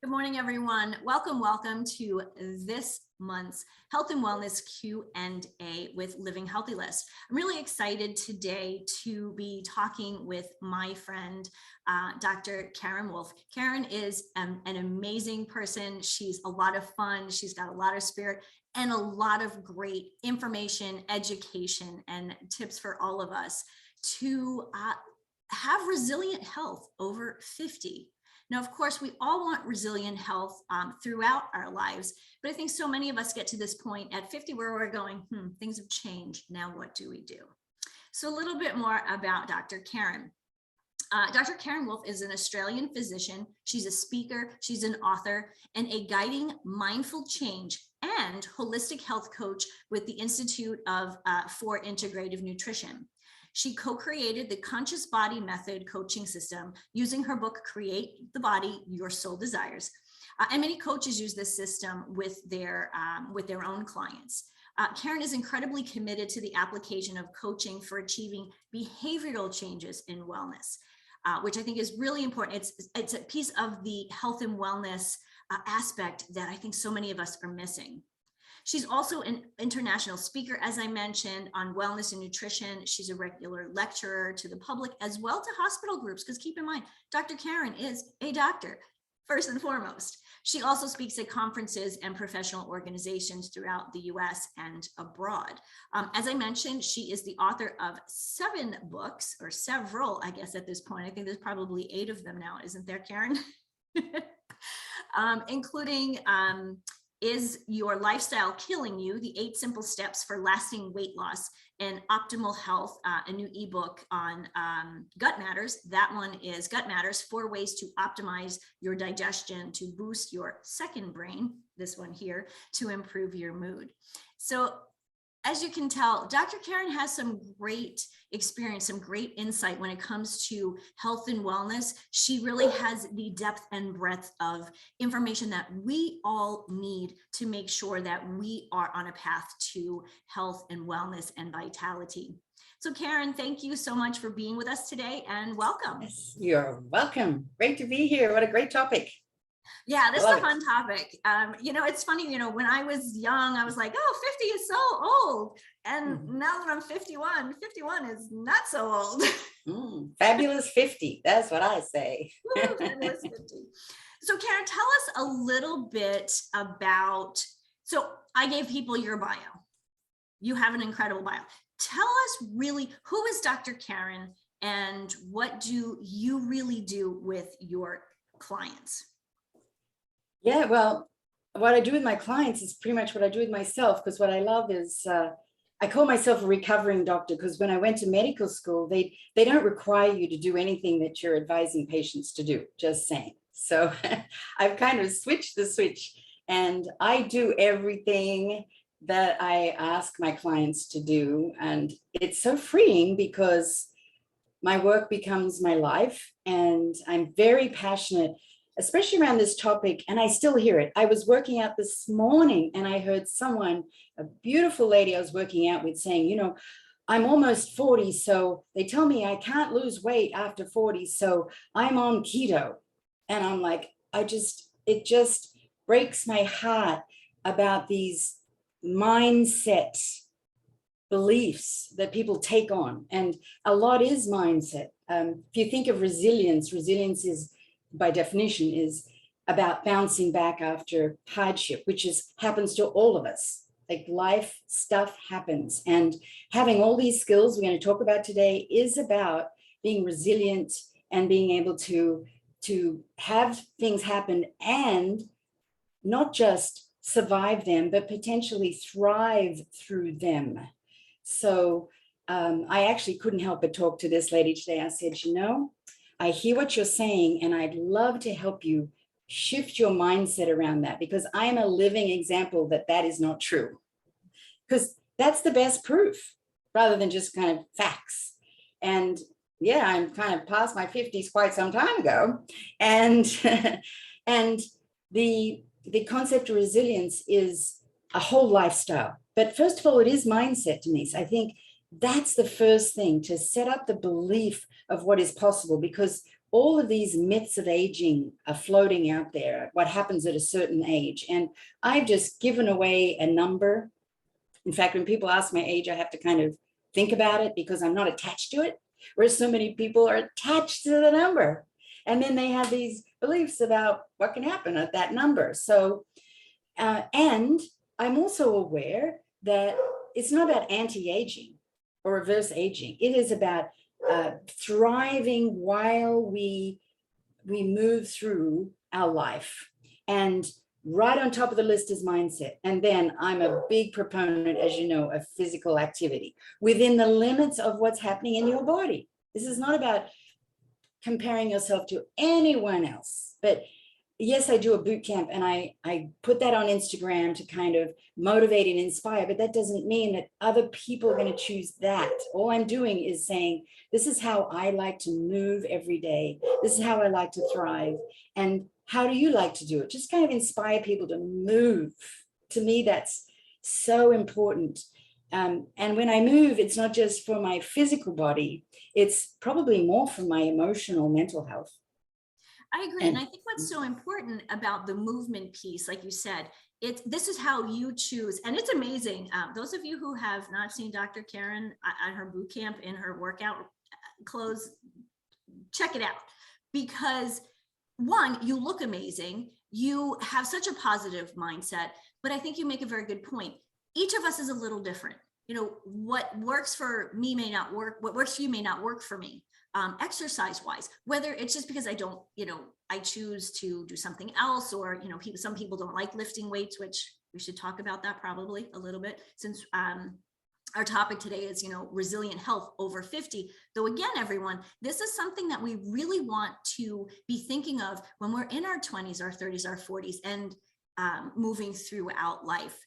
Good morning, everyone. Welcome to this month's Health and Wellness Q&A with Living Healthy List. I'm really excited today to be talking with my friend, Dr. Karen Wolfe. Karen is an amazing person. She's a lot of fun. She's got a lot of spirit and a lot of great information, education, and tips for all of us to have resilient health over 50. Now, of course, we all want resilient health throughout our lives, but I think so many of us get to this point at 50 where we're going, things have changed. Now, what do we do? So a little bit more about Dr. Karen. Dr. Karen Wolfe is an Australian physician. She's a speaker, she's an author, and a guiding mindful change and holistic health coach with the Institute for Integrative Nutrition. She co-created the Conscious Body Method coaching system using her book, Create the Body Your Soul Desires. And many coaches use this system with their own clients. Karen is incredibly committed to the application of coaching for achieving behavioral changes in wellness, which I think is really important. It's a piece of the health and wellness aspect that I think so many of us are missing. She's also an international speaker, as I mentioned, on wellness and nutrition. She's a regular lecturer to the public as well to hospital groups, because keep in mind, Dr. Karen is a doctor, first and foremost. She also speaks at conferences and professional organizations throughout the US and abroad. As I mentioned, she is the author of 7 books, or several, I guess, at this point. I think there's probably 8 of them now, isn't there, Karen? Including Is Your Lifestyle Killing You? The 8 Simple Steps for Lasting Weight Loss and Optimal Health, a new ebook on gut matters. That one is Gut Matters, 4 Ways to Optimize Your Digestion to Boost Your Second Brain. This one here, to improve your mood. So as you can tell, Dr. Karen has some great experience, some great insight when it comes to health and wellness. She really has the depth and breadth of information that we all need to make sure that we are on a path to health and wellness and vitality. So Karen, thank you so much for being with us today, and welcome. Yes, you're welcome. Great to be here. What a great topic. Yeah, this is a fun topic. It's funny, when I was young, I was like, oh, 50 is so old. And now that I'm 51 is not so old. Fabulous 50. That's what I say. Ooh, fabulous 50. So Karen, tell us a little bit about, so I gave people your bio. You have an incredible bio. Tell us really, who is Dr. Karen and what do you really do with your clients? Yeah, well, what I do with my clients is pretty much what I do with myself, because what I love is I call myself a recovering doctor, because when I went to medical school, they don't require you to do anything that you're advising patients to do, just saying. So I've kind of switched the switch, and I do everything that I ask my clients to do. And it's so freeing because my work becomes my life, and I'm very passionate, especially around this topic, and I still hear it. I was working out this morning and I heard someone, a beautiful lady I was working out with, saying, I'm almost 40, so they tell me I can't lose weight after 40, so I'm on keto. And I'm like, it just breaks my heart about these mindset beliefs that people take on. And a lot is mindset. If you think of resilience is, by definition, is about bouncing back after hardship, which happens to all of us. Like, life stuff happens, and having all these skills we're going to talk about today is about being resilient and being able to have things happen and not just survive them, but potentially thrive through them. So I actually couldn't help but talk to this lady today. I said, I hear what you're saying, and I'd love to help you shift your mindset around that, because I'm a living example that is not true. Because that's the best proof, rather than just kind of facts. And yeah, I'm kind of past my 50s quite some time ago. And, and the concept of resilience is a whole lifestyle. But first of all, it is mindset, Denise. I think that's the first thing, to set up the belief of what is possible, because all of these myths of aging are floating out there, what happens at a certain age. And I've just given away a number. In fact, when people ask my age, I have to kind of think about it because I'm not attached to it, whereas so many people are attached to the number. And then they have these beliefs about what can happen at that number. So, and I'm also aware that it's not about anti-aging or reverse aging. It is about thriving while we move through our life. And right on top of the list is mindset. And then I'm a big proponent, as you know, of physical activity within the limits of what's happening in your body. This is not about comparing yourself to anyone else, but yes, I do a boot camp and I put that on Instagram to kind of motivate and inspire, but that doesn't mean that other people are going to choose that. All I'm doing is saying, this is how I like to move every day. This is how I like to thrive. And how do you like to do it? Just kind of inspire people to move. To me, that's so important. And when I move, it's not just for my physical body, it's probably more for my emotional, mental health. I agree. And I think what's so important about the movement piece, like you said, this is how you choose. And it's amazing. Those of you who have not seen Dr. Karen at her boot camp in her workout clothes, check it out. Because one, you look amazing. You have such a positive mindset, but I think you make a very good point. Each of us is a little different. You know, what works for me may not work. What works for you may not work for me. Exercise wise, whether it's just because I don't, I choose to do something else, or, some people don't like lifting weights, which we should talk about that probably a little bit, since our topic today is, resilient health over 50. Though again, everyone, this is something that we really want to be thinking of when we're in our 20s, our 30s, our 40s, and moving throughout life.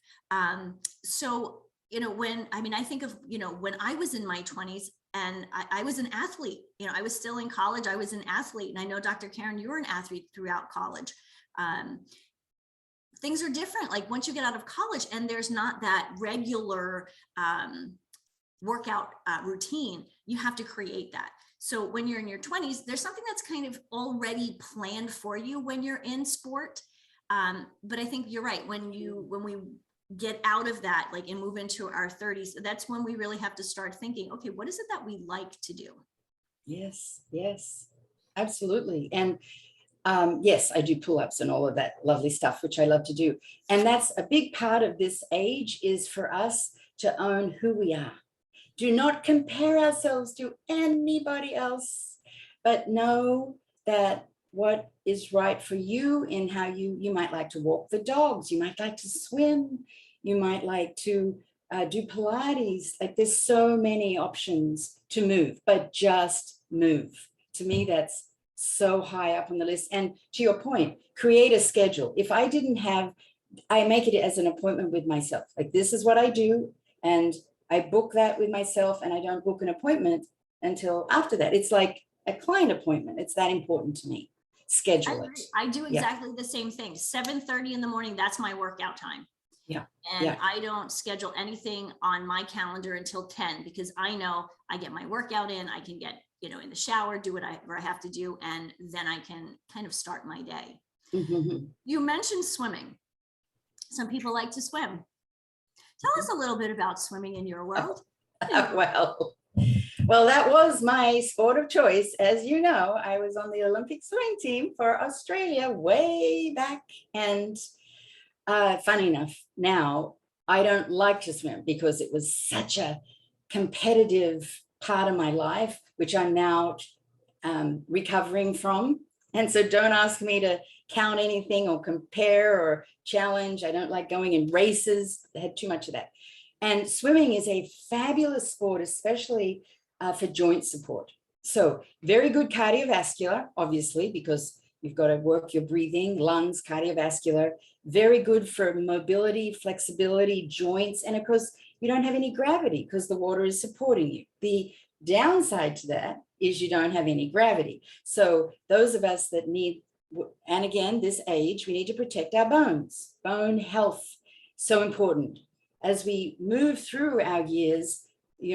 So, I think of, when I was in my 20s, and I was an athlete, I was still in college. I was an athlete. And I know, Dr. Karen, you were an athlete throughout college. Things are different. Like once you get out of college and there's not that regular workout routine, you have to create that. So when you're in your 20s, there's something that's kind of already planned for you when you're in sport. But I think you're right. When we get out of that, like, and move into our 30s, that's when we really have to start thinking, okay, what is it that we like to do? Yes, absolutely. And yes, I do pull-ups and all of that lovely stuff, which I love to do. And that's a big part of this age, is for us to own who we are. Do not compare ourselves to anybody else, but know that what is right for you, in how you might like to walk the dogs, you might like to swim, you might like to do Pilates. Like, there's so many options to move, but just move. To me, that's so high up on the list. And to your point, create a schedule. If I didn't have, I make it as an appointment with myself. Like, this is what I do, and I book that with myself, and I don't book an appointment until after that. It's like a client appointment. It's that important to me. Schedule it. I do exactly the same thing. 7:30 in the morning, that's my workout time. And I don't schedule anything on my calendar until 10, because I know I get my workout in, I can get, in the shower, do whatever I have to do, and then I can kind of start my day. Mm-hmm. You mentioned swimming. Some people like to swim. Tell us a little bit about swimming in your world. Well, that was my sport of choice. As you know, I was on the Olympic swimming team for Australia way back. And funny enough, now I don't like to swim because it was such a competitive part of my life, which I'm now recovering from. And so don't ask me to count anything or compare or challenge. I don't like going in races. I had too much of that. And swimming is a fabulous sport, especially for joint support. So very good cardiovascular, obviously, because you've got to work your breathing, lungs, cardiovascular. Very good for mobility, flexibility, joints. And of course, you don't have any gravity because the water is supporting you. The downside to that is you don't have any gravity. So those of us that need, and again, this age, we need to protect our bones. Bone health, so important. As we move through our years,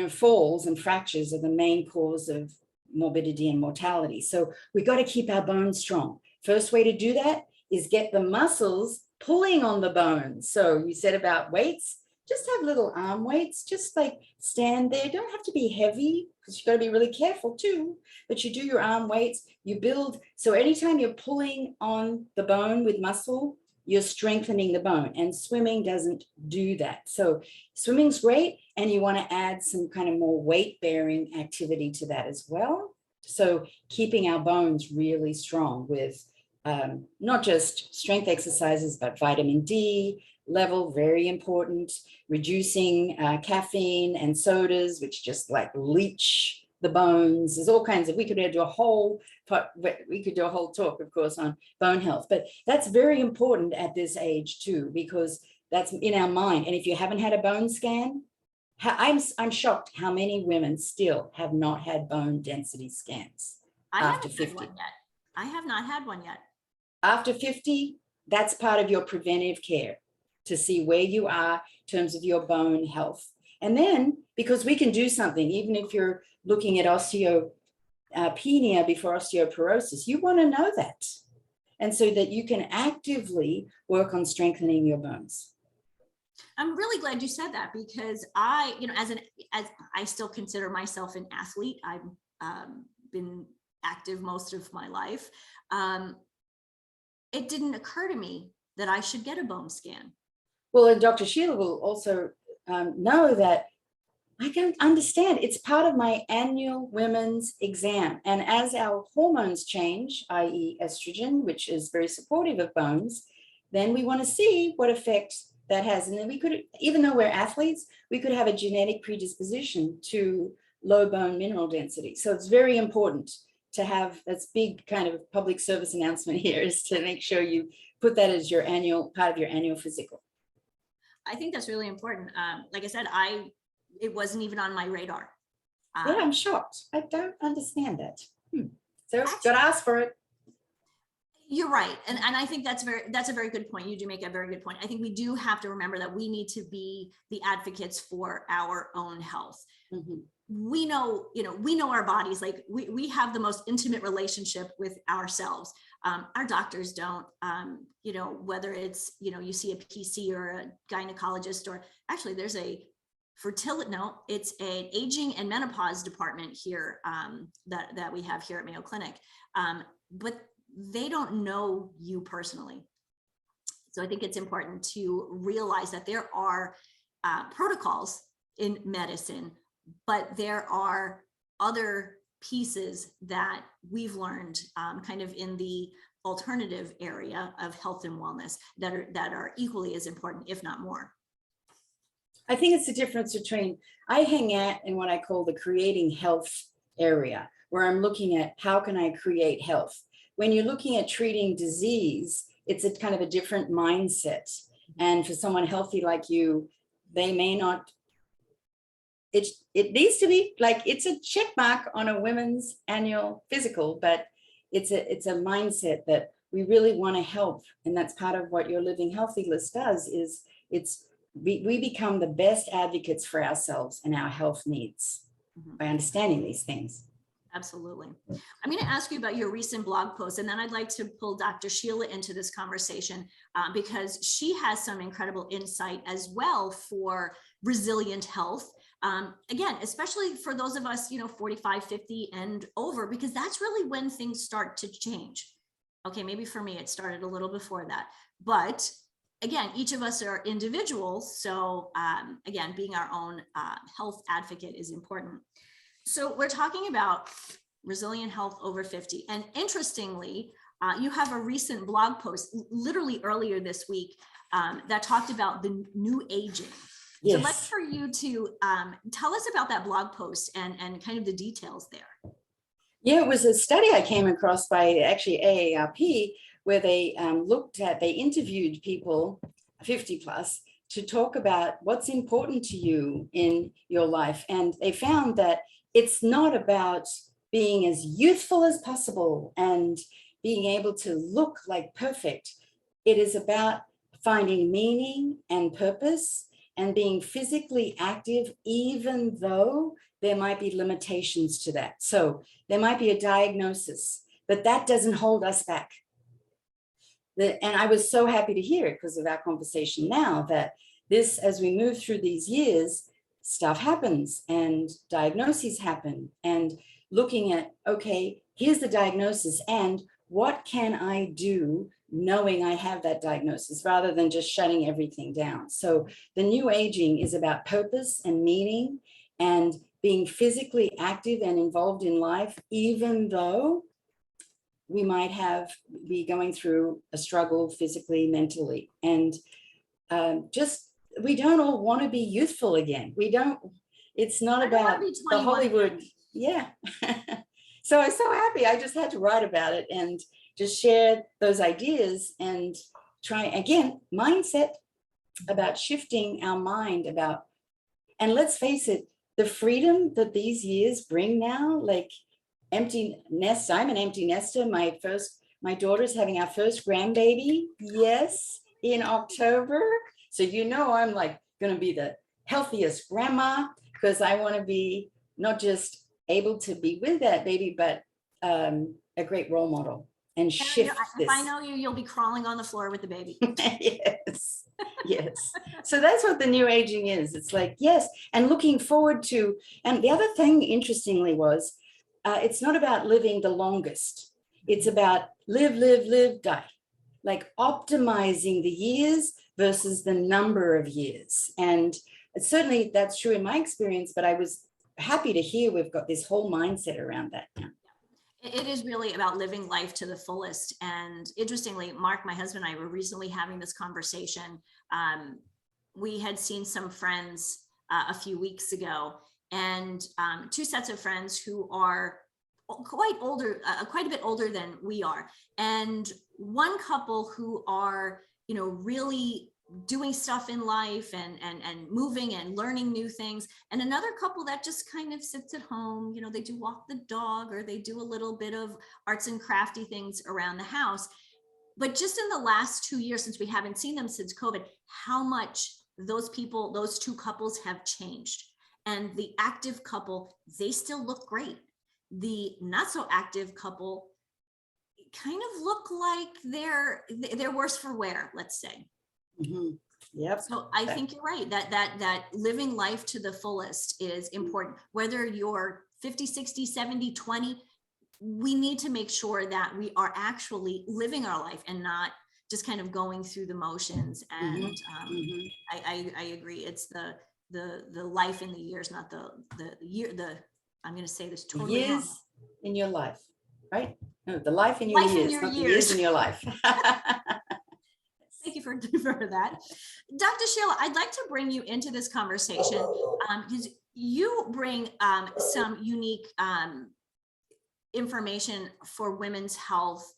falls and fractures are the main cause of morbidity and mortality. So we got to keep our bones strong. First way to do that is get the muscles pulling on the bones. So you said about weights, just have little arm weights, just like stand there. Don't have to be heavy because you've got to be really careful too, but you do your arm weights, you build. So anytime you're pulling on the bone with muscle, you're strengthening the bone, and swimming doesn't do that. So swimming's great, and you want to add some kind of more weight-bearing activity to that as well. So keeping our bones really strong with not just strength exercises, but vitamin D level, very important, reducing caffeine and sodas, which just like leach the bones. There's all kinds of, we could do a whole talk, of course, on bone health, but that's very important at this age too, because that's in our mind. And if you haven't had a bone scan, I'm shocked how many women still have not had bone density scans after 50. I have not had one yet. After 50, that's part of your preventive care to see where you are in terms of your bone health. And then, because we can do something, even if you're looking at osteopenia before osteoporosis, you want to know that. And so that you can actively work on strengthening your bones. I'm really glad you said that, because I, as I still consider myself an athlete. I've been active most of my life. It didn't occur to me that I should get a bone scan. Well, and Dr. Shelia will also know that I don't understand. It's part of my annual women's exam. And as our hormones change, i.e. estrogen, which is very supportive of bones, then we want to see what effect that has. And then we could, even though we're athletes, we could have a genetic predisposition to low bone mineral density. So it's very important to have, that's big kind of public service announcement here, is to make sure you put that as your annual, part of your annual physical. I think that's really important. Like I said, it wasn't even on my radar. Yeah, I'm shocked. I don't understand that. So got to ask for it. You're right. And I think that's a very good point. You do make a very good point. I think we do have to remember that we need to be the advocates for our own health. Mm-hmm. We know our bodies, like we have the most intimate relationship with ourselves. Our doctors don't, whether it's, you see a PC or a gynecologist, or actually there's a it's an aging and menopause department here that we have here at Mayo Clinic. But they don't know you personally. So I think it's important to realize that there are protocols in medicine, but there are other pieces that we've learned kind of in the alternative area of health and wellness that are equally as important, if not more. I think it's the difference between, I hang out in what I call the creating health area, where I'm looking at how can I create health. When you're looking at treating disease, it's a kind of a different mindset. And for someone healthy like you, they may not, it needs to be like, it's a check mark on a women's annual physical, but it's a mindset that we really want to help. And that's part of what your Living Healthy list does, is we become the best advocates for ourselves and our health needs by understanding these things. Absolutely. I'm going to ask you about your recent blog post, and then I'd like to pull Dr. Shelia into this conversation because she has some incredible insight as well for resilient health. Again, especially for those of us, 45, 50 and over, because that's really when things start to change. Okay, maybe for me, it started a little before that, but again, each of us are individuals. So again, being our own health advocate is important. So we're talking about resilient health over 50. And interestingly, you have a recent blog post literally earlier this week that talked about the new aging. Yes. So I'd like for you to tell us about that blog post and kind of the details there. Yeah, it was a study I came across by actually AARP, where they they interviewed people 50 plus to talk about what's important to you in your life. And they found that it's not about being as youthful as possible and being able to look like perfect. It is about finding meaning and purpose and being physically active, even though there might be limitations to that. So there might be a diagnosis, but that doesn't hold us back. And I was so happy to hear it because of our conversation now, that this, as we move through these years, stuff happens and diagnoses happen, and looking at, okay, here's the diagnosis and what can I do knowing I have that diagnosis, rather than just shutting everything down. So the new aging is about purpose and meaning and being physically active and involved in life, even though we might be going through a struggle physically, mentally. And we don't all want to be youthful again. It's not about the Hollywood. Again. Yeah. So I'm so happy. I just had to write about it and just share those ideas and try, again, mindset, about shifting our mind about, and let's face it, the freedom that these years bring now, like empty nest. I'm an empty nester. My daughter's having our first grandbaby. Yes, in October. So, I'm like going to be the healthiest grandma, because I want to be not just able to be with that baby, but a great role model and shift this. If I know you, you'll be crawling on the floor with the baby. Yes. Yes. So that's what the new aging is. It's like, yes. And looking forward to, and the other thing, interestingly, was it's not about living the longest. It's about live, die. Like optimizing the years versus the number of years. And certainly that's true in my experience, but I was happy to hear we've got this whole mindset around that now. It is really about living life to the fullest. And interestingly, Mark, my husband and I were recently having this conversation. We had seen some friends a few weeks ago, and two sets of friends who are quite a bit older than we are. And one couple who are, really doing stuff in life and moving and learning new things, and another couple that just kind of sits at home. They do walk the dog, or they do a little bit of arts and crafty things around the house. But just in the last 2 years, since we haven't seen them since COVID, how much those two couples have changed. And the active couple, they still look great. The not so active couple kind of look like they're worse for wear, let's say. Mm-hmm. Yep. So I think you're right, that living life to the fullest is important. Whether you're 50, 60, 70, 20, we need to make sure that we are actually living our life and not just kind of going through the motions. And I agree. It's the life in the years, not the year, I'm going to say this totally years wrong. In your life, right? No, the life in your years, not the years in your life. Thank you for that. Dr. Shelia, I'd like to bring you into this conversation because you bring some unique information for women's health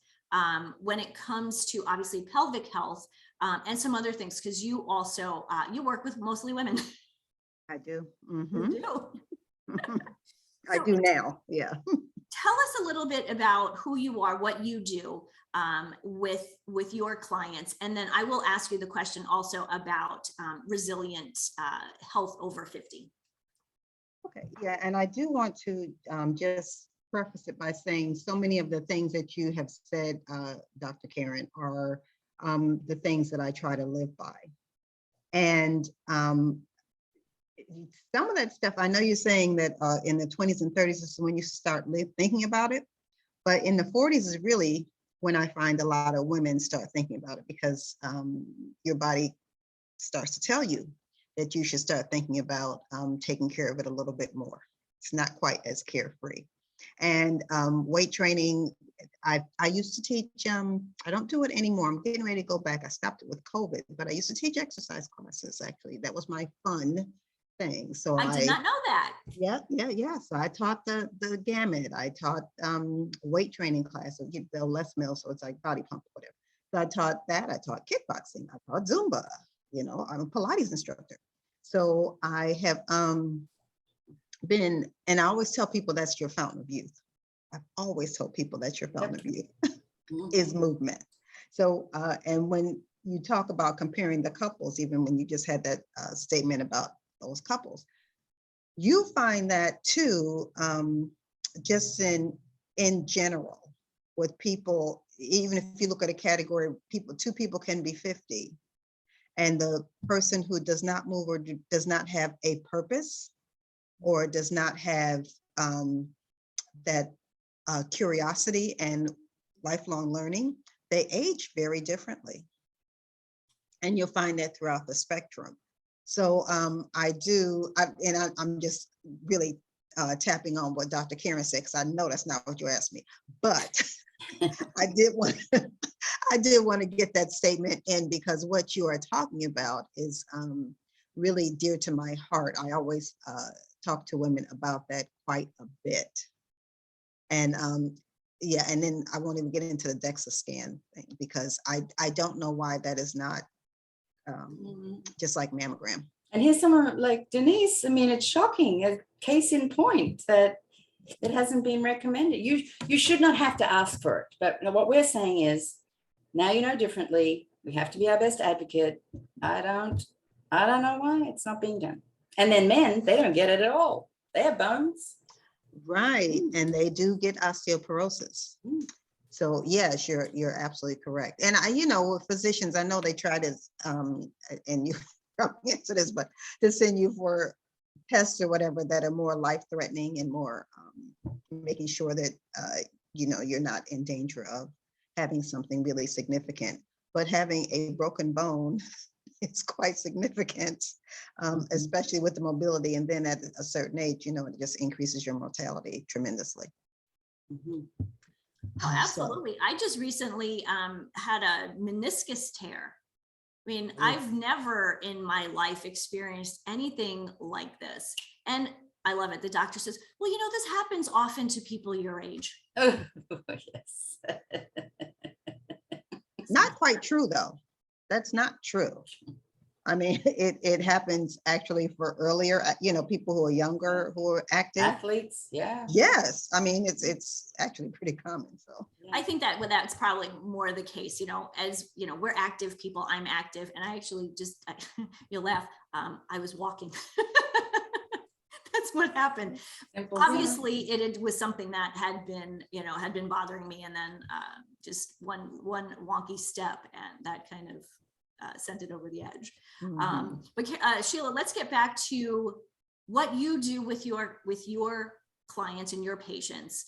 when it comes to obviously pelvic health and some other things, because you also, you work with mostly women. I do. Mm-hmm. You do. I do now, yeah. Tell us a little bit about who you are, what you do with your clients, and then I will ask you the question also about resilient health over 50. Okay, yeah, and I do want to just preface it by saying so many of the things that you have said, Dr. Karen, are the things that I try to live by. And some of that stuff, I know you're saying that in the 20s and 30s is when you start thinking about it, but in the 40s is really when I find a lot of women start thinking about it, because your body starts to tell you that you should start thinking about taking care of it a little bit more. It's not quite as carefree. And weight training, I used to teach, I don't do it anymore. I'm getting ready to go back. I stopped it with COVID, but I used to teach exercise classes, actually. That was my fun thing. So I did not know that. Yeah. So I taught the gamut. I taught weight training class, so you know, less meals, so it's like body pump, whatever. So I taught that. I taught kickboxing. I taught Zumba. I'm a Pilates instructor. So I have been, and I always tell people that's your fountain of youth. I've always told people that's your fountain of youth is movement. So and when you talk about comparing the couples, even when you just had that statement about those couples, You find that too, just in general with people, even if you look at a category, two people can be 50, and the person who does not move or does not have a purpose or does not have that curiosity and lifelong learning, they age very differently. And you'll find that throughout the spectrum. So I'm just really tapping on what Dr. Karen said, because I know that's not what you asked me, but I did want to get that statement in, because what you are talking about is really dear to my heart. I always talk to women about that quite a bit. And yeah, and then I won't even get into the DEXA scan thing, because I don't know why that is not just like mammogram. And here's someone like Denise. I mean, it's shocking. A case in point that it hasn't been recommended. You should not have to ask for it. But what we're saying is, now you know differently. We have to be our best advocate. I don't know why it's not being done. And then men, they don't get it at all. They have bones. Right, and they do get osteoporosis. So yes, you're absolutely correct. And with physicians, I know they try to, and you probably answer this, but to send you for tests or whatever that are more life-threatening and more making sure that you're not in danger of having something really significant. But having a broken bone is quite significant, especially with the mobility. And then at a certain age, it just increases your mortality tremendously. Mm-hmm. Oh, absolutely. I just recently had a meniscus tear. I mean, I've never in my life experienced anything like this. And I love it. The doctor says, well, this happens often to people your age. Oh, yes. Not quite true, though. That's not true. I mean, it happens actually for earlier, people who are younger, who are active. Athletes, yeah. Yes, I mean, it's actually pretty common. So I think that's probably more the case, as we're active people, I'm active, and I actually you'll laugh, I was walking. That's what happened. Simple. Obviously, it was something that had been bothering me, and then just one wonky step, and that kind of sent it over the edge. Mm-hmm. But Shelia, let's get back to what you do with your clients and your patients,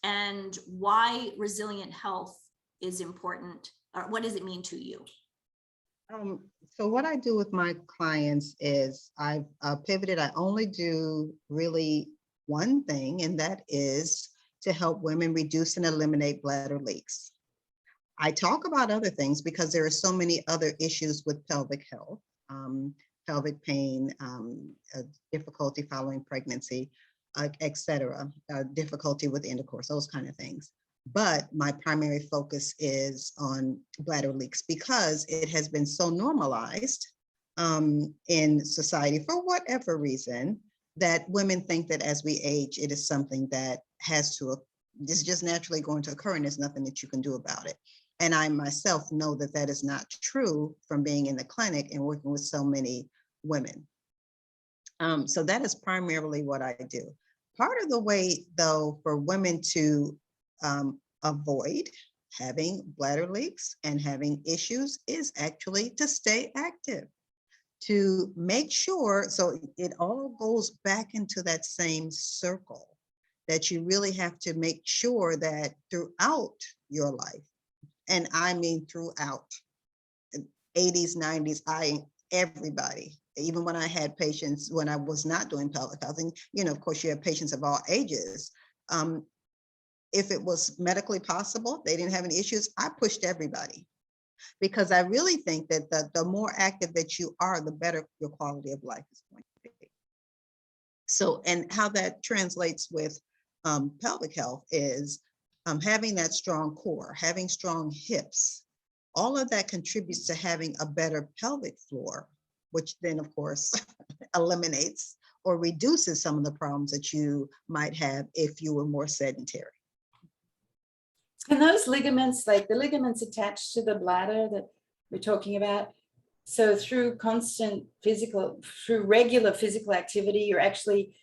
and why resilient health is important, or what does it mean to you? So what I do with my clients is I've pivoted. I only do really one thing, and that is to help women reduce and eliminate bladder leaks. I talk about other things because there are so many other issues with pelvic health, pelvic pain, difficulty following pregnancy, etc., difficulty with intercourse, those kind of things. But my primary focus is on bladder leaks because it has been so normalized in society for whatever reason that women think that as we age, it is something that is just naturally going to occur, and there's nothing that you can do about it. And I myself know that that is not true from being in the clinic and working with so many women. So that is primarily what I do. Part of the way, though, for women to avoid having bladder leaks and having issues is actually to stay active, to make sure, so it all goes back into that same circle, that you really have to make sure that throughout your life, and I mean throughout, 80s, 90s, everybody, even when I had patients, when I was not doing pelvic health, and of course you have patients of all ages, if it was medically possible, they didn't have any issues, I pushed everybody. Because I really think that the more active that you are, the better your quality of life is going to be. So, and how that translates with pelvic health is having that strong core, having strong hips, all of that contributes to having a better pelvic floor, which then of course eliminates or reduces some of the problems that you might have if you were more sedentary. And those ligaments, like the ligaments attached to the bladder that we're talking about, So through regular physical activity, you're actually,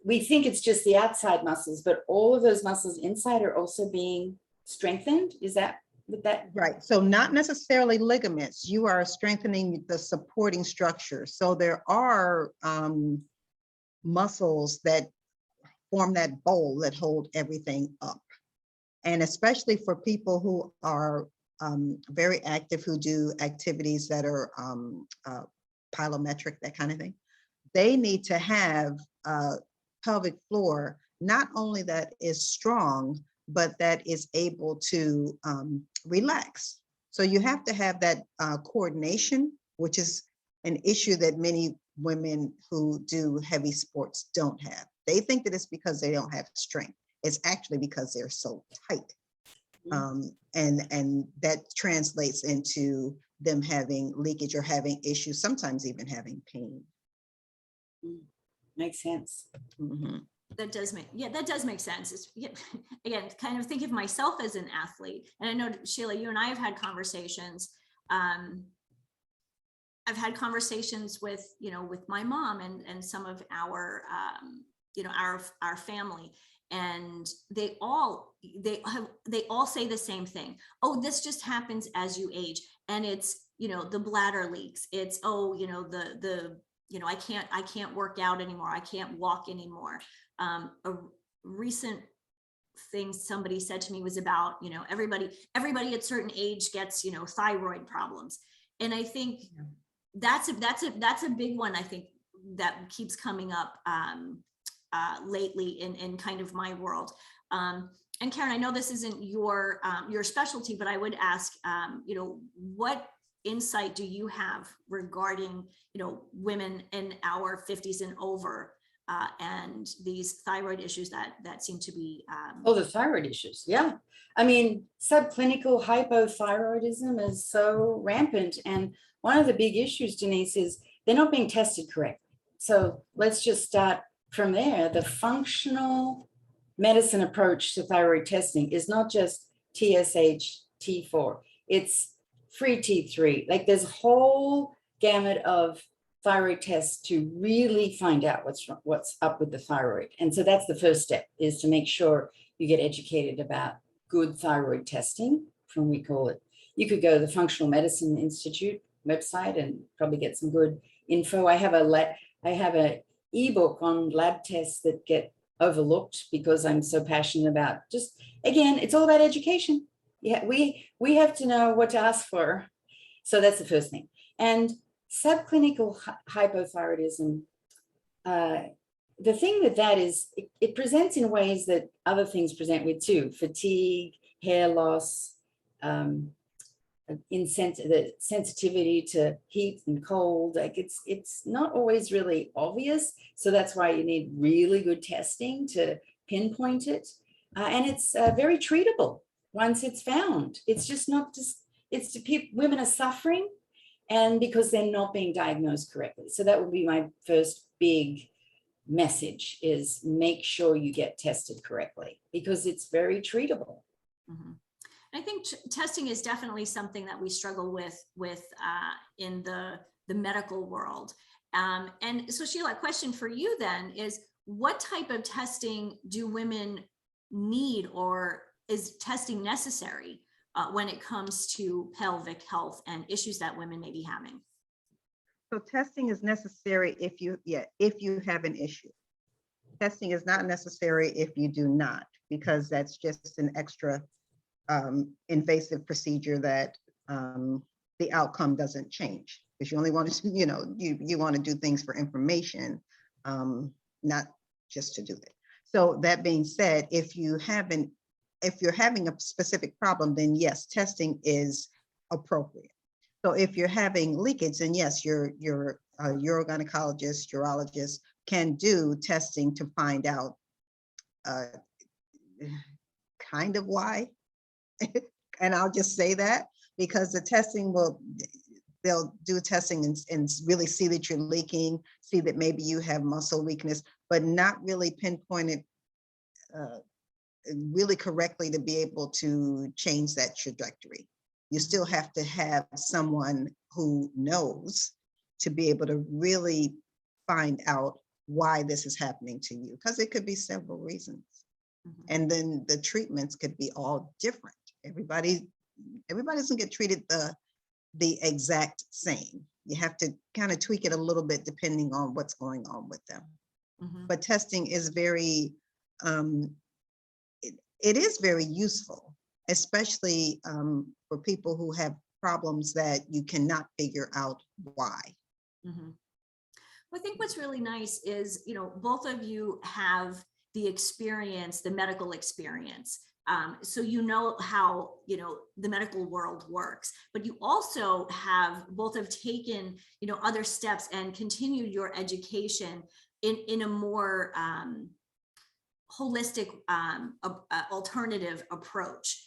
we think it's just the outside muscles, but all of those muscles inside are also being strengthened. Is that with that? Right. So not necessarily ligaments. You are strengthening the supporting structure. So there are muscles that form that bowl that hold everything up. And especially for people who are very active, who do activities that are plyometric, that kind of thing, they need to have a pelvic floor, not only that is strong, but that is able to relax. So you have to have that coordination, which is an issue that many women who do heavy sports don't have. They think that it's because they don't have strength. It's actually because they're so tight. And that translates into them having leakage or having issues, sometimes even having pain. Makes sense. Mm-hmm. That does make sense. It's, again, kind of think of myself as an athlete. And I know, Shelia, you and I have had conversations. I've had conversations with, with my mom and some of our, our family, and they all say the same thing. Oh, this just happens as you age, and it's, the bladder leaks. It's, I can't work out anymore. I can't walk anymore. A recent thing somebody said to me was about, everybody at certain age gets, thyroid problems. And I think that's a big one. I think that keeps coming up lately in kind of my world. And Karen, I know this isn't your specialty, but I would ask, what insight do you have regarding, women in our 50s and over, and these thyroid issues that seem to be the thyroid issues? Yeah, I mean, subclinical hypothyroidism is so rampant, and one of the big issues, Denise, is they're not being tested correctly. So let's just start from there. The functional medicine approach to thyroid testing is not just TSH, T4, it's free T3. Like, there's a whole gamut of thyroid tests to really find out what's up with the thyroid. And so that's the first step, is to make sure you get educated about good thyroid testing, from, we call it. You could go to the Functional Medicine Institute website and probably get some good info. I have a ebook on lab tests that get overlooked because I'm so passionate about, just, again, it's all about education. Yeah, we have to know what to ask for. So that's the first thing. And subclinical hypothyroidism, the thing with that is it presents in ways that other things present with too: fatigue, hair loss, the sensitivity to heat and cold. Like, it's not always really obvious. So that's why you need really good testing to pinpoint it. And it's very treatable once it's found. It's just not just, it's women are suffering, and because they're not being diagnosed correctly. So that would be my first big message, is make sure you get tested correctly, because it's very treatable. Mm-hmm. I think testing is definitely something that we struggle with in the medical world. And so, Sheila, a question for you then is, what type of testing do women need, or is testing necessary when it comes to pelvic health and issues that women may be having? So testing is necessary if you have an issue. Testing is not necessary if you do not, because that's just an extra invasive procedure that the outcome doesn't change, because you only want to, you want to do things for information, not just to do it. So that being said, if you're having a specific problem, then yes, testing is appropriate. So if you're having leakage, then yes, your urogynecologist, urologist can do testing to find out kind of why. And I'll just say that because the testing they'll do testing and really see that you're leaking, see that maybe you have muscle weakness, but not really pinpoint it really correctly to be able to change that trajectory. You still have to have someone who knows to be able to really find out why this is happening to you, because it could be several reasons. And then the treatments could be all different. Everybody doesn't get treated the exact same. You have to kind of tweak it a little bit depending on what's going on with them. But testing is very, it is very useful, especially for people who have problems that you cannot figure out why. Well, I think what's really nice is, both of you have the experience, the medical experience. So how, the medical world works, but you also have both have taken, other steps and continued your education in a more holistic, alternative approach.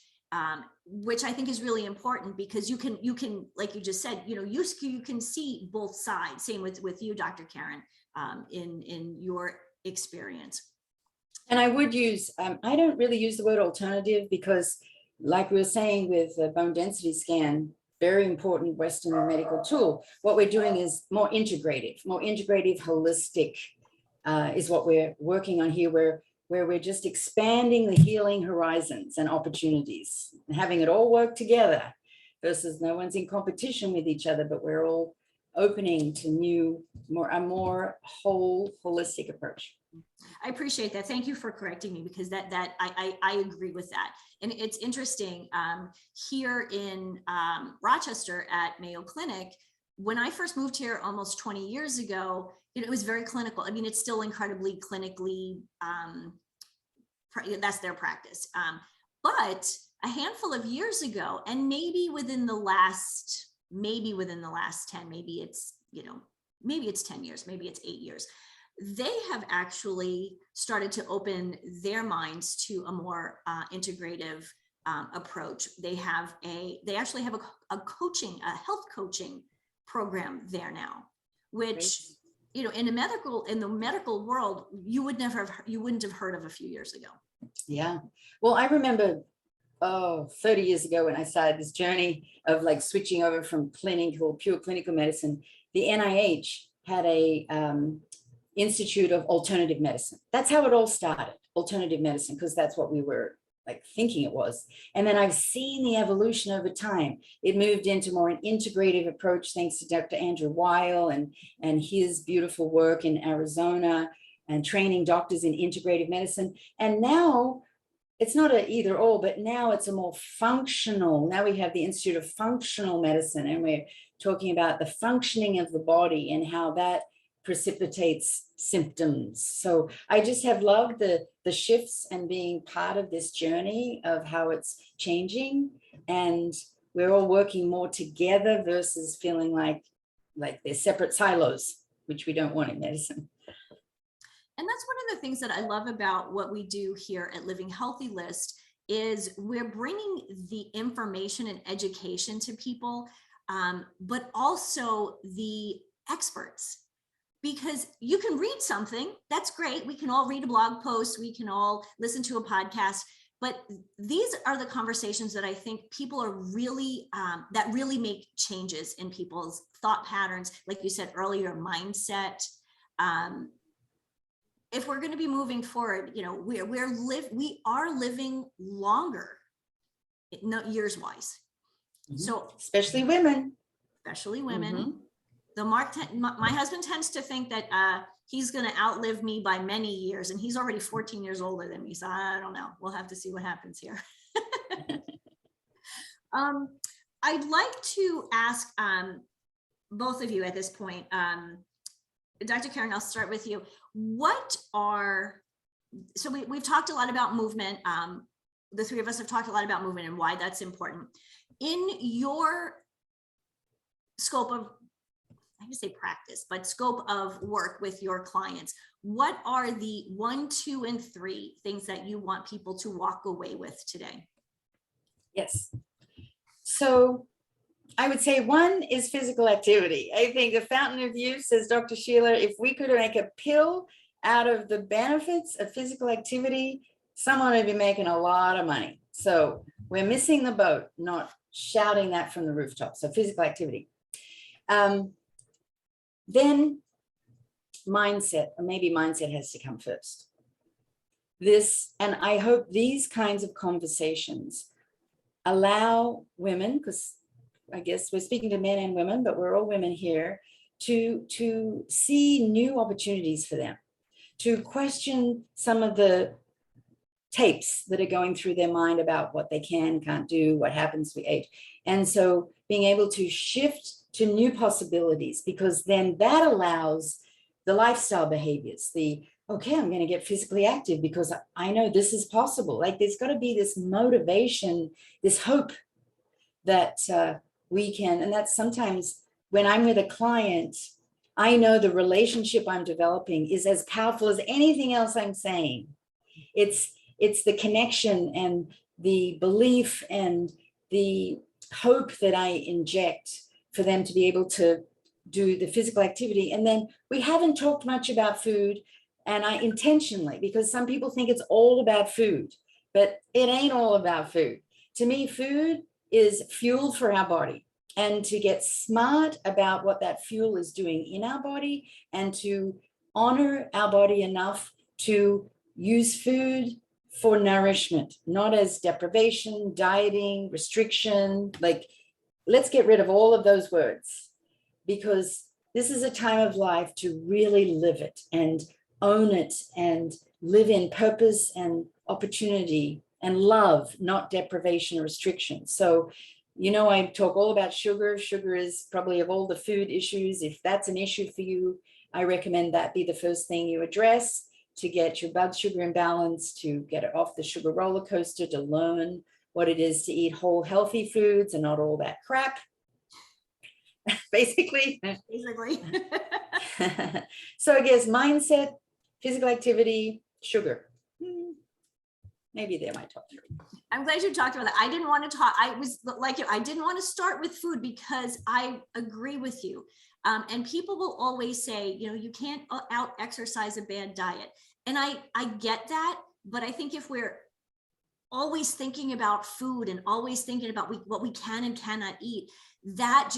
Which I think is really important, because you can, like you just said, you can see both sides. Same with you, Dr. Karen, in your experience. And I would use, I don't really use the word alternative, because like we were saying with the bone density scan, very important Western medical tool. What we're doing is more integrative, holistic is what we're working on here, where we're just expanding the healing horizons and opportunities and having it all work together, versus no one's in competition with each other, but we're all opening to a more whole, holistic approach. I appreciate that. Thank you for correcting me, because I agree with that. And it's interesting, here in Rochester at Mayo Clinic, when I first moved here almost 20 years ago, it was very clinical. I mean, it's still incredibly clinically, that's their practice. But a handful of years ago, and maybe within the last 10, maybe it's 10 years, maybe it's 8 years, they have actually started to open their minds to a more integrative approach. They actually have a health coaching program there now, which, in the medical world, you wouldn't have heard of a few years ago. Yeah. Well, I remember 30 years ago when I started this journey of like switching over from pure clinical medicine, the NIH had a Institute of Alternative Medicine. That's how it all started, alternative medicine, because that's what we were like thinking it was. And then I've seen the evolution over time. It moved into more an integrative approach, thanks to Dr. Andrew Weil and his beautiful work in Arizona and training doctors in integrative medicine. And now it's not an either or, but now it's a more functional. Now we have the Institute of Functional Medicine, and we're talking about the functioning of the body and how that precipitates symptoms. So I just have loved the shifts and being part of this journey of how it's changing, and we're all working more together versus feeling like they're separate silos, which we don't want in medicine. And that's one of the things that I love about what we do here at Living Healthy List is we're bringing the information and education to people, but also the experts. Because you can read something, that's great. We can all read a blog post, we can all listen to a podcast, but these are the conversations that I think people are really, that really make changes in people's thought patterns. Like you said earlier, mindset. If we're going to be moving forward, we are living longer, years wise. So especially women. The my husband tends to think that he's going to outlive me by many years, and he's already 14 years older than me. So I don't know. We'll have to see what happens here. I'd like to ask both of you at this point, Dr. Karen, I'll start with you. So we've talked a lot about movement. The three of us have talked a lot about movement and why that's important. In your scope of, I would say practice, but scope of work with your clients, what are the 1, 2, and 3 things that you want people to walk away with today? Yes. So I would say 1 is physical activity. I think the fountain of youth, says Dr. Shelia, if we could make a pill out of the benefits of physical activity, someone would be making a lot of money. So we're missing the boat, not shouting that from the rooftop. So physical activity. Then mindset, or maybe mindset has to come first. And I hope these kinds of conversations allow women, because I guess we're speaking to men and women, but we're all women here, to see new opportunities for them, to question some of the tapes that are going through their mind about what they can, can't do, what happens we age. And so being able to shift to new possibilities, because then that allows the lifestyle behaviors, okay, I'm going to get physically active because I know this is possible. Like there's got to be this motivation, this hope that we can, and that's sometimes when I'm with a client, I know the relationship I'm developing is as powerful as anything else I'm saying. It's the connection and the belief and the hope that I inject for them to be able to do the physical activity. And then we haven't talked much about food, and I intentionally, because some people think it's all about food, but it ain't all about food. To me, food is fuel for our body, and to get smart about what that fuel is doing in our body and to honor our body enough to use food for nourishment, not as deprivation, dieting, restriction. Like, let's get rid of all of those words, because this is a time of life to really live it and own it and live in purpose and opportunity and love, not deprivation or restriction. So, I talk all about sugar. Sugar is probably, of all the food issues, if that's an issue for you, I recommend that be the first thing you address, to get your blood sugar in balance, to get it off the sugar roller coaster, to learn what it is to eat whole, healthy foods and not all that crap. Basically. So I guess mindset, physical activity, sugar. Maybe they're my top 3. I'm glad you talked about that. I didn't want to talk. I was like you. I didn't want to start with food because I agree with you. And people will always say, you can't out exercise a bad diet. And I get that. But I think if we're always thinking about food and always thinking about what we can and cannot eat, that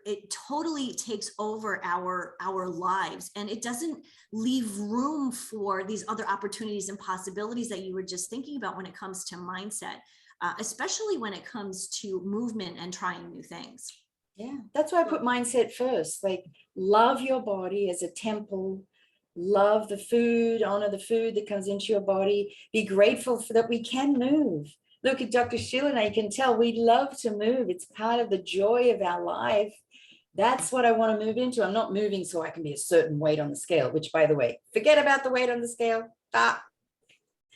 it totally takes over our lives, and it doesn't leave room for these other opportunities and possibilities that you were just thinking about when it comes to mindset, especially when it comes to movement and trying new things. Yeah, that's why I put mindset first. Like, love your body as a temple, love the food, honor the food that comes into your body, be grateful for that we can move. Look at Dr. Shelia and I, you can tell we love to move. It's part of the joy of our life. That's what I want to move into. I'm not moving so I can be a certain weight on the scale, which, by the way, forget about the weight on the scale.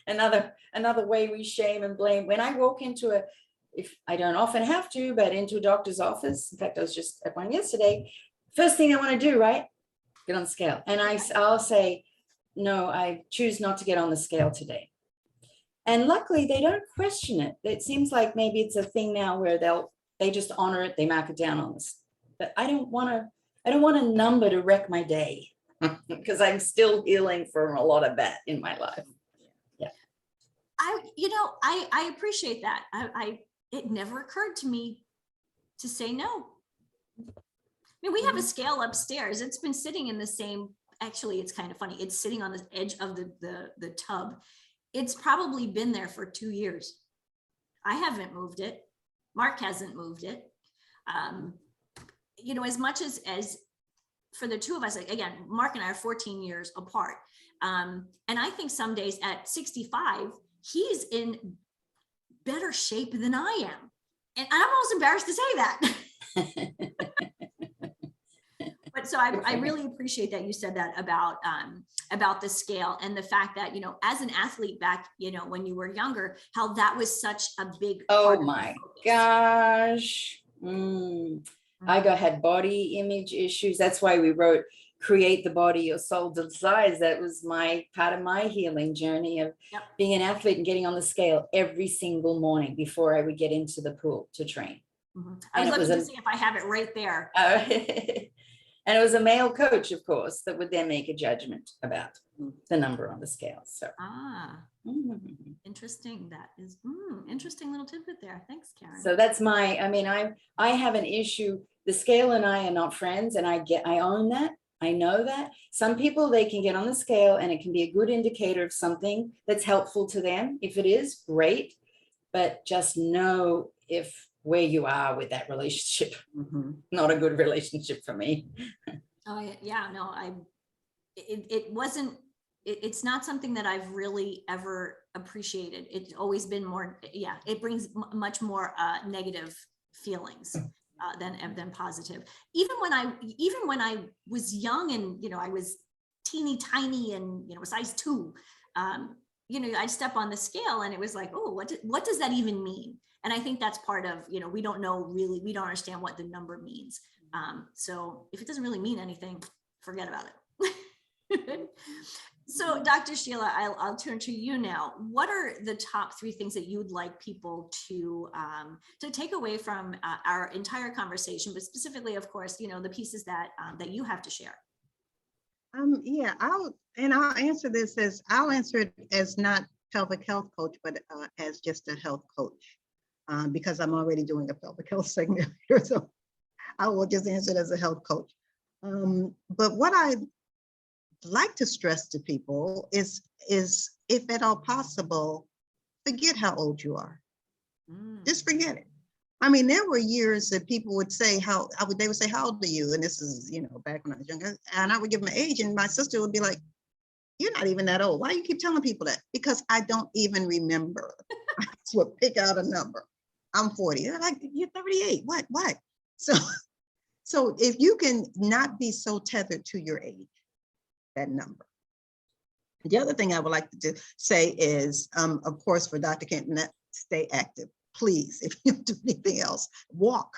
Another way we shame and blame. When I walk into if I don't often have to, but into a doctor's office, in fact, I was just at one yesterday, first thing I want to do, right? Get on the scale. And I'll say, no, I choose not to get on the scale today. And luckily they don't question it. It seems like maybe it's a thing now where they just honor it, they mark it down on this. But I don't want a number to wreck my day because I'm still healing from a lot of that in my life. Yeah. I appreciate that. It never occurred to me to say no. I mean, we have a scale upstairs. It's been sitting in the same, actually, it's kind of funny. It's sitting on the edge of the tub. It's probably been there for 2 years. I haven't moved it. Mark hasn't moved it. As much as for the two of us, again, Mark and I are 14 years apart. And I think some days at 65, he's in better shape than I am. And I'm almost embarrassed to say that. But so I really appreciate that you said that about the scale and the fact that, as an athlete back, when you were younger, how that was such a big part. Oh my gosh. I had body image issues. That's why we wrote Create the Body Your Soul Desires. That was part of my healing journey of being an athlete and getting on the scale every single morning before I would get into the pool to train. I was looking to see if I have it right there. And it was a male coach, of course, that would then make a judgment about the number on the scale. So interesting. That is interesting little tidbit there. Thanks, Karen. So that's I have an issue. The scale and I are not friends, and I own that. I know that. Some people, they can get on the scale and it can be a good indicator of something that's helpful to them. If it is, great. But just know if where you are with that relationship, not a good relationship for me. Oh yeah, no, it wasn't, it's not something that I've really ever appreciated. It's always been more, it brings much more negative feelings than positive. Even when I was young and, I was teeny tiny and, size 2, I'd step on the scale and it was like, oh, what does that even mean? And I think that's part of, we don't understand what the number means. So if it doesn't really mean anything, forget about it. So Dr. Shelia, I'll turn to you now. What are the top 3 things that you'd like people to take away from our entire conversation, but specifically, of course, the pieces that you have to share? I'll answer this I'll answer it as not pelvic health coach, but as just a health coach, because I'm already doing a pelvic health segment here. So I will just answer it as a health coach. But what I like to stress to people is if at all possible, forget how old you are. Just forget it. I mean, there were years that people would say they would say, how old are you? And this is, back when I was younger, and I would give my age and my sister would be like, you're not even that old. Why do you keep telling people that? Because I don't even remember. I just would pick out a number. I'm 40. They're like, you're 38. What? So if you can not be so tethered to your age, that number. The other thing I would like to say is, of course, for Dr. Kemp, stay active. Please, if you don't do anything else, walk.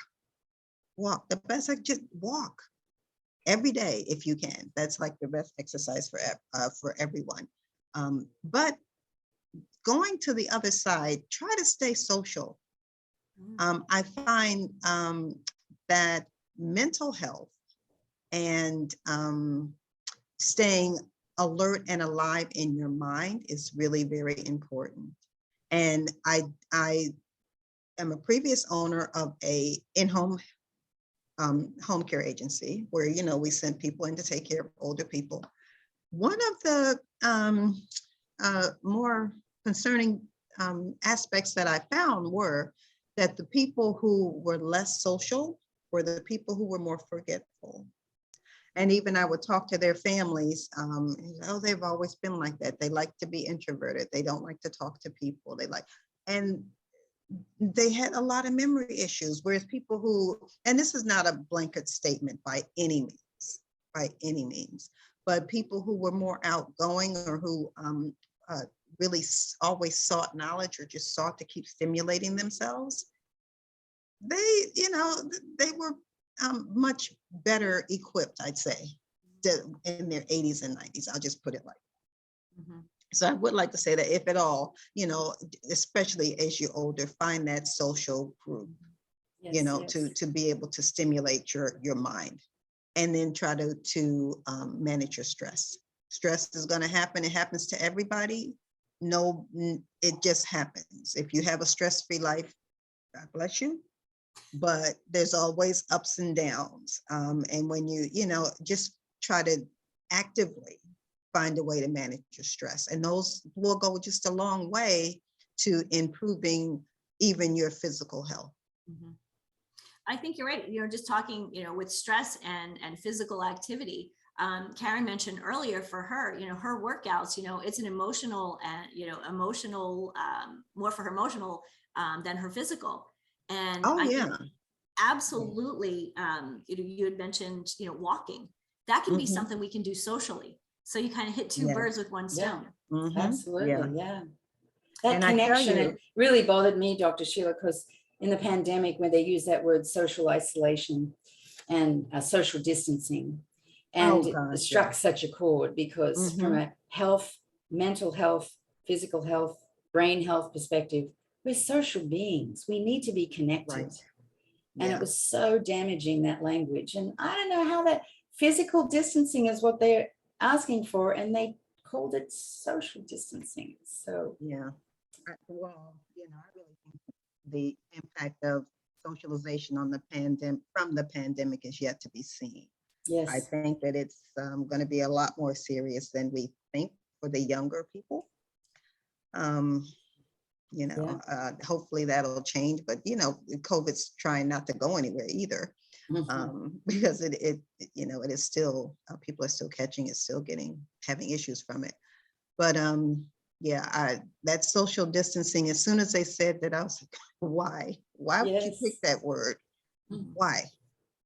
The best, just walk every day if you can. That's like the best exercise for everyone. But going to the other side, try to stay social. I find that mental health and staying alert and alive in your mind is really very important. And I am a previous owner of a in-home home care agency where, we sent people in to take care of older people. One of the more concerning aspects that I found were that the people who were less social were the people who were more forgetful. And even I would talk to their families, they've always been like that. They like to be introverted. They don't like to talk to people. And they had a lot of memory issues, whereas people who, and this is not a blanket statement by any means, but people who were more outgoing or who really always sought knowledge or just sought to keep stimulating themselves, they were much better equipped, I'd say, in their 80s and 90s. I'll just put it like that. So I would like to say that if at all, especially as you're older, find that social group, to be able to stimulate your mind, and then try to manage your stress. Stress is going to happen. It happens to everybody. No, it just happens. If you have a stress-free life, God bless you. But there's always ups and downs. And when you just try to actively find a way to manage your stress. And those will go just a long way to improving even your physical health. I think you're right. Just talking, with stress and physical activity. Karen mentioned earlier for her, her workouts, it's an emotional and, more for her emotional than her physical. And absolutely, you had mentioned, walking. That can be something we can do socially. So you kind of hit two birds with one stone. Absolutely, That connection, it really bothered me, Dr. Shelia, because in the pandemic, when they use that word social isolation and social distancing, and it struck such a chord because from a health, mental health, physical health, brain health perspective, we're social beings. We need to be connected. And it was so damaging, that language. And I don't know how that physical distancing is what they're asking for, and they called it social distancing. So Yeah. Well, I really think the impact of socialization on the pandemic is yet to be seen. I yes, think that it's going to be a lot more serious than we think for the younger people. Um, Hopefully that'll change, but COVID's trying not to go anywhere either, because it is still, people are still catching it, still having issues from it. But that social distancing, as soon as they said that, I was like, why would you pick yes, that word? Why?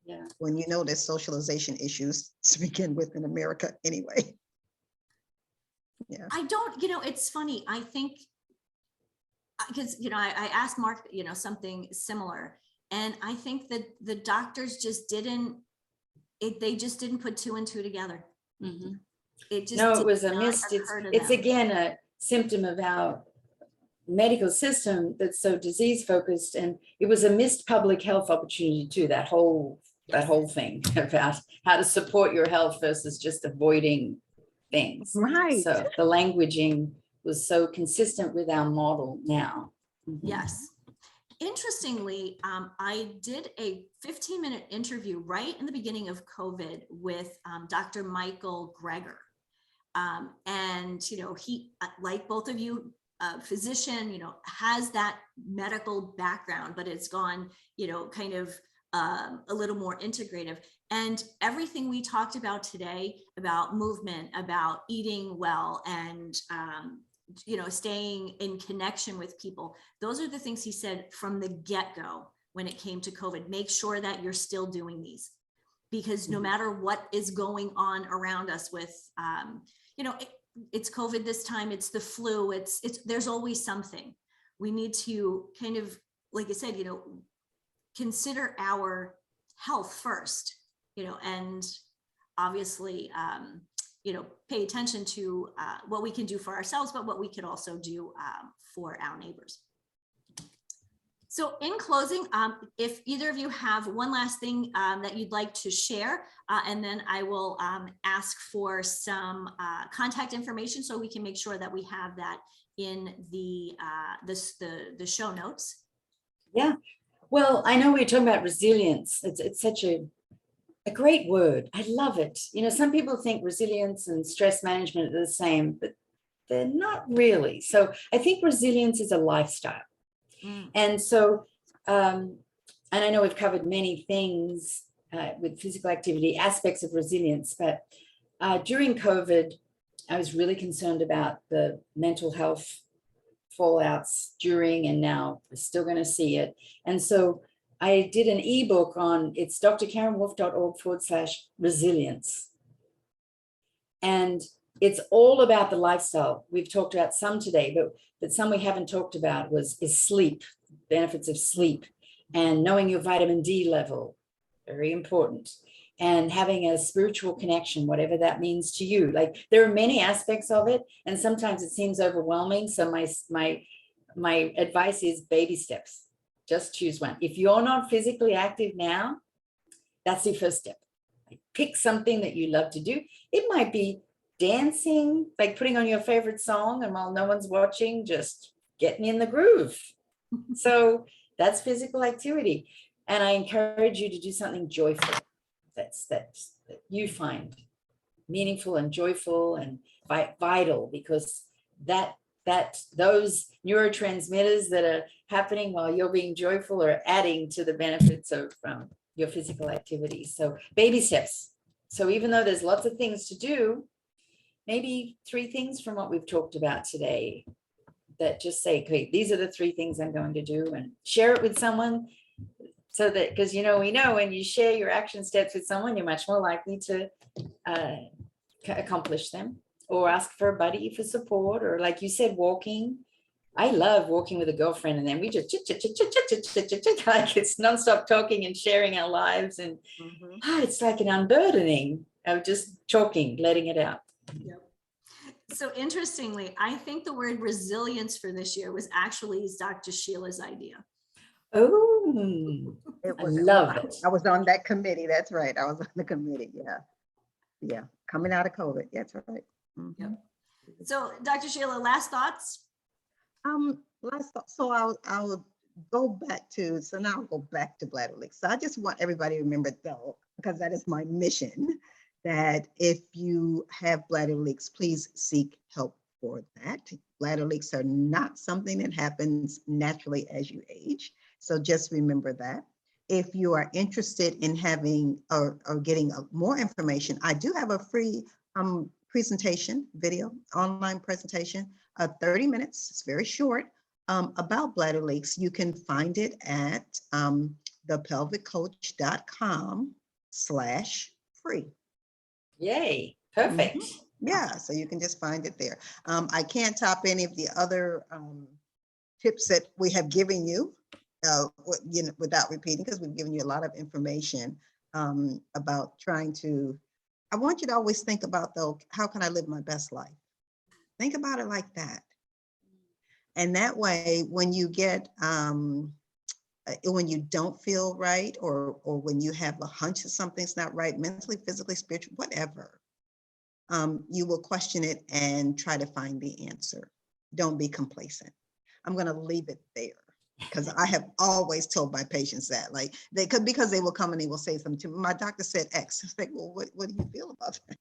yeah. When there's socialization issues to begin with in America anyway. Yeah. I don't, it's funny. I think, because, I asked Mark, something similar. And I think that the doctors just they just didn't put two and two together. Mm-hmm. It just No, it was a not missed. occur to It's them. again a symptom of our medical system that's so disease focused, and it was a missed public health opportunity too. That whole thing about how to support your health versus just avoiding things. Right. So the languaging was so consistent with our model now. Mhm. Yes. Interestingly, I did a 15-minute interview right in the beginning of COVID with Dr. Michael Greger. And, he, like both of you, physician, has that medical background, but it's gone, kind of a little more integrative. And everything we talked about today about movement, about eating well, and staying in connection with people, those are the things he said from the get-go when it came to COVID. Make sure that you're still doing these, because no matter what is going on around us with it's COVID this time, it's the flu, it's there's always something. We need to kind of, like I said, consider our health first, and obviously, pay attention to what we can do for ourselves, but what we could also do for our neighbors. So in closing, if either of you have one last thing that you'd like to share, and then I will ask for some contact information so we can make sure that we have that in the show notes. Yeah. Well, I know we're talking about resilience. It's such a great word. I love it. Some people think resilience and stress management are the same, but they're not really. So I think resilience is a lifestyle. And so, and I know we've covered many things with physical activity, aspects of resilience, but during COVID, I was really concerned about the mental health fallouts during, and now we're still going to see it. And so I did an ebook on, it's drkarenwolfe.org/resilience. And it's all about the lifestyle. We've talked about some today, but some we haven't talked about is sleep, benefits of sleep, and knowing your vitamin D level, very important, and having a spiritual connection, whatever that means to you. Like, there are many aspects of it, and sometimes it seems overwhelming. So my advice is baby steps. Just choose one. If you're not physically active now, that's your first step. Pick something that you love to do. It might be dancing, like putting on your favorite song, and while no one's watching, just getting in the groove. So that's physical activity. And I encourage you to do something joyful that you find meaningful and joyful and vital, because those neurotransmitters that are happening while you're being joyful are adding to the benefits of your physical activity. So baby steps. So even though there's lots of things to do, maybe 3 things from what we've talked about today that just say, okay, these are the 3 things I'm going to do, and share it with someone, so that, because we know when you share your action steps with someone, you're much more likely to accomplish them, or ask for a buddy for support, or like you said, walking. I love walking with a girlfriend, and then we just like it's nonstop talking and sharing our lives, and it's like an unburdening of just talking, letting it out. Yep. So interestingly, I think the word resilience for this year was actually Dr. Sheila's idea. Oh, I love it. I was on that committee. That's right. I was on the committee. Yeah. Yeah, coming out of COVID. That's right. Mhm. Yep. So Dr. Shelia, last thoughts? So I'll go back to, so now I'll go back to bladder leaks. So I just want everybody to remember though, because that is my mission, that if you have bladder leaks, please seek help for that. Bladder leaks are not something that happens naturally as you age. So just remember that. If you are interested in having or getting more information, I do have a free presentation video, online presentation, 30 minutes, it's very short, about bladder leaks. You can find it at thepelviccoach.com/free. Yay, perfect. Yeah, so you can just find it there. I can't top any of the other tips that we have given you, without repeating, because we've given you a lot of information about trying to, I want you to always think about though, how can I live my best life? Think about it like that. And that way, when you get, when you don't feel right, or when you have a hunch that something's not right, mentally, physically, spiritually, whatever, you will question it and try to find the answer. Don't be complacent. I'm going to leave it there, because I have always told my patients that, like, they could, because they will come and they will say something to me. My doctor said X. It's like, well, what do you feel about that?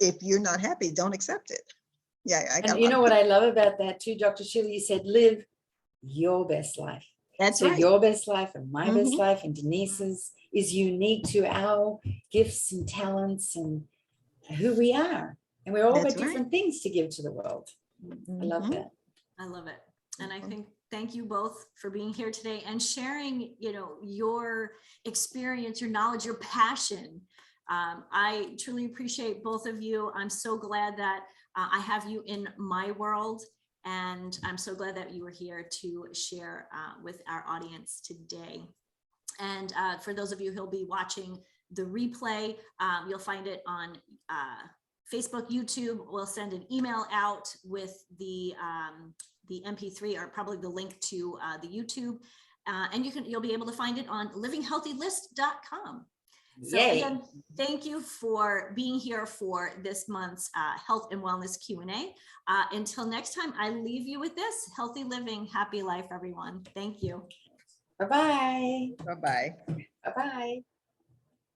If you're not happy, don't accept it. Yeah, And you know what I love about that too, Dr. Shelia, you said, live your best life. That's so right. Your best life and my best life and Denise's is unique to our gifts and talents and who we are. And we're all got different things to give to the world. I love that. I love it. And I think, thank you both for being here today and sharing, your experience, your knowledge, your passion. I truly appreciate both of you. I'm so glad that I have you in my world, and I'm so glad that you were here to share with our audience today. And for those of you who'll be watching the replay, you'll find it on Facebook, YouTube. We'll send an email out with the MP3, or probably the link to the YouTube, and you'll be able to find it on livinghealthylist.com. So again, thank you for being here for this month's Health and Wellness Q&A. Until next time, I leave you with this: healthy living, happy life, everyone. Thank you. Bye-bye. Bye-bye. Bye-bye.